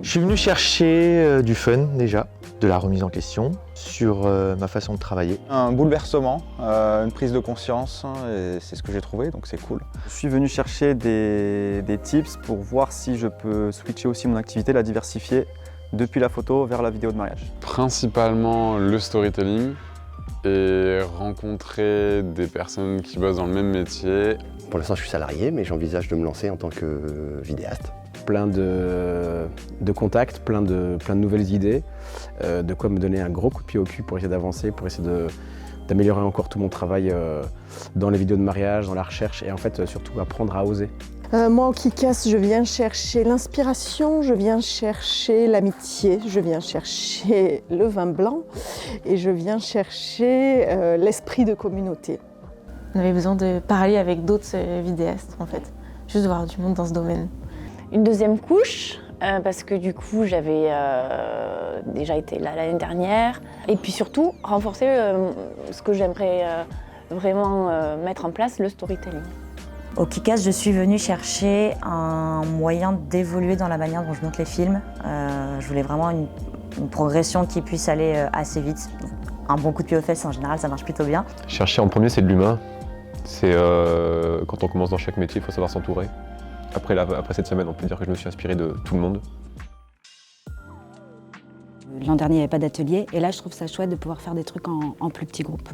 Je suis venu chercher du fun déjà, de la remise en question sur ma façon de travailler. Un bouleversement, une prise de conscience, et c'est ce que j'ai trouvé, donc c'est cool. Je suis venu chercher des tips pour voir si je peux switcher aussi mon activité, la diversifier depuis la photo vers la vidéo de mariage. Principalement le storytelling et rencontrer des personnes qui bossent dans le même métier. Pour l'instant, je suis salarié, mais j'envisage de me lancer en tant que vidéaste. Plein de contacts, plein de nouvelles idées, de quoi me donner un gros coup de pied au cul pour essayer d'avancer, pour essayer d'améliorer encore tout mon travail dans les vidéos de mariage, dans la recherche et en fait surtout apprendre à oser. Moi au Kick-Ass, je viens chercher l'inspiration, je viens chercher l'amitié, je viens chercher le vin blanc et je viens chercher l'esprit de communauté. On avait besoin de parler avec d'autres vidéastes en fait, juste de voir du monde dans ce domaine. Une deuxième couche, parce que du coup j'avais déjà été là l'année dernière. Et puis surtout, renforcer ce que j'aimerais vraiment mettre en place, le storytelling. Au Kick-Ass, je suis venue chercher un moyen d'évoluer dans la manière dont je monte les films. Je voulais vraiment une progression qui puisse aller assez vite. Un bon coup de pied aux fesses, en général, ça marche plutôt bien. Chercher en premier, c'est de l'humain. C'est quand on commence dans chaque métier, il faut savoir s'entourer. Après cette semaine, on peut dire que je me suis inspiré de tout le monde. L'an dernier, il n'y avait pas d'atelier et là, je trouve ça chouette de pouvoir faire des trucs en plus petits groupes.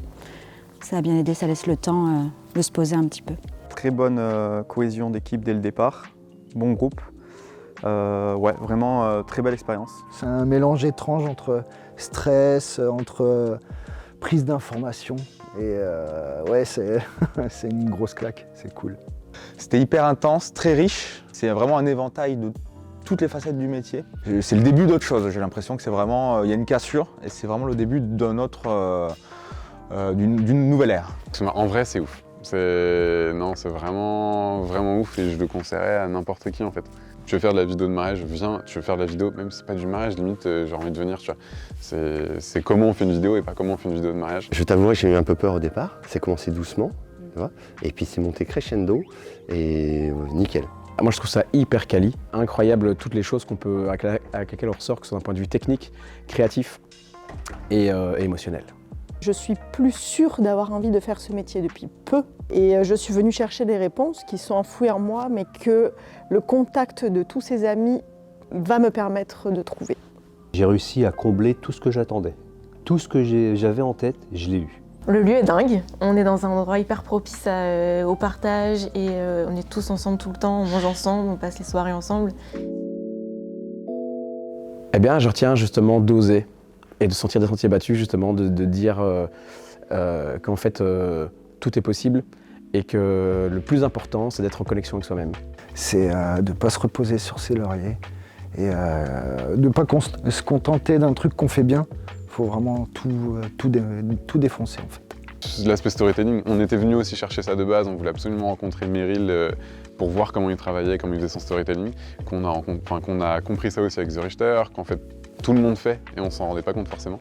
Ça a bien aidé, ça laisse le temps de se poser un petit peu. Très bonne cohésion d'équipe dès le départ, bon groupe. Ouais, vraiment très belle expérience. C'est un mélange étrange entre stress, entre prise d'information et ouais, c'est une grosse claque, c'est cool. C'était hyper intense, très riche. C'est vraiment un éventail de toutes les facettes du métier. C'est le début d'autre chose. J'ai l'impression que c'est vraiment, il y a une cassure et c'est vraiment le début d'un autre, d'une nouvelle ère. En vrai, c'est ouf. C'est vraiment ouf et je le conseillerais à n'importe qui en fait. Tu veux faire de la vidéo de mariage, viens, tu veux faire de la vidéo, même si c'est pas du mariage, limite j'ai envie de venir, tu vois. C'est comment on fait une vidéo et pas comment on fait une vidéo de mariage. Je t'avouerai que j'ai eu un peu peur au départ, c'est commencé doucement, tu vois, et puis c'est monté crescendo et nickel. Moi je trouve ça hyper quali, incroyable toutes les choses avec lesquelles on ressort, que ce soit d'un point de vue technique, créatif et émotionnel. Je suis plus sûre d'avoir envie de faire ce métier depuis peu et je suis venue chercher des réponses qui sont enfouies en moi mais que le contact de tous ces amis va me permettre de trouver. J'ai réussi à combler tout ce que j'attendais. Tout ce que j'avais en tête, je l'ai eu. Le lieu est dingue, on est dans un endroit hyper propice au partage et on est tous ensemble tout le temps, on mange ensemble, on passe les soirées ensemble. Eh bien je retiens justement d'oser. Et de sentir des sentiers battus, justement, de dire qu'en fait, tout est possible et que le plus important, c'est d'être en connexion avec soi-même. C'est de ne pas se reposer sur ses lauriers et de ne pas se contenter d'un truc qu'on fait bien. Il faut vraiment tout défoncer, en fait. L'aspect storytelling, on était venu aussi chercher ça de base, on voulait absolument rencontrer Meryl pour voir comment il travaillait, comment il faisait son storytelling, qu'on a compris ça aussi avec The Richter, qu'en fait, tout le monde fait et on s'en rendait pas compte forcément.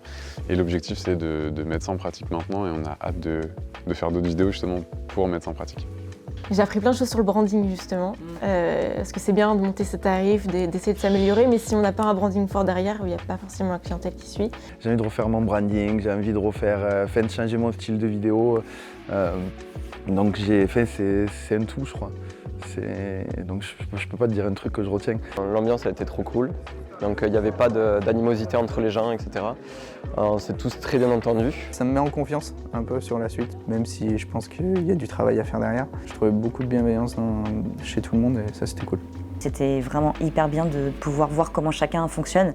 Et l'objectif c'est de mettre ça en pratique maintenant et on a hâte de faire d'autres vidéos justement pour mettre ça en pratique. J'ai appris plein de choses sur le branding justement, parce que c'est bien de monter ses tarifs, d'essayer de s'améliorer, mais si on n'a pas un branding fort derrière, il n'y a pas forcément la clientèle qui suit. J'ai envie de refaire mon branding, j'ai envie de de changer mon style de vidéo. Donc j'ai fait, c'est un tout je crois. Donc je peux pas te dire un truc que je retiens. L'ambiance a été trop cool. Donc il n'y avait pas d'animosité entre les gens, etc. On s'est tous très bien entendus. Ça me met en confiance un peu sur la suite, même si je pense qu'il y a du travail à faire derrière. Je trouvais beaucoup de bienveillance chez tout le monde et ça c'était cool. C'était vraiment hyper bien de pouvoir voir comment chacun fonctionne,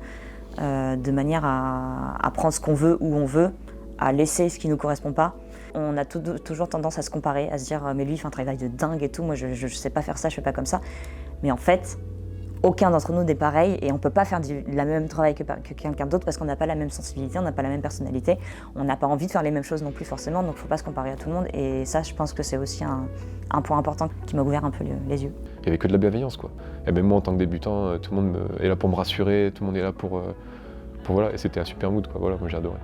de manière à prendre ce qu'on veut où on veut, à laisser ce qui ne nous correspond pas. On a toujours tendance à se comparer, à se dire mais lui il fait un travail de dingue et tout, moi je sais pas faire ça, je fais pas comme ça. Mais en fait, aucun d'entre nous n'est pareil et on ne peut pas faire le même travail que quelqu'un d'autre parce qu'on n'a pas la même sensibilité, on n'a pas la même personnalité, on n'a pas envie de faire les mêmes choses non plus forcément, donc il ne faut pas se comparer à tout le monde et ça je pense que c'est aussi un point important qui m'a ouvert un peu les yeux. Il n'y avait que de la bienveillance quoi. Et même moi en tant que débutant, tout le monde est là pour me rassurer, tout le monde est là pour voilà, et c'était un super mood quoi, voilà, moi j'ai adoré.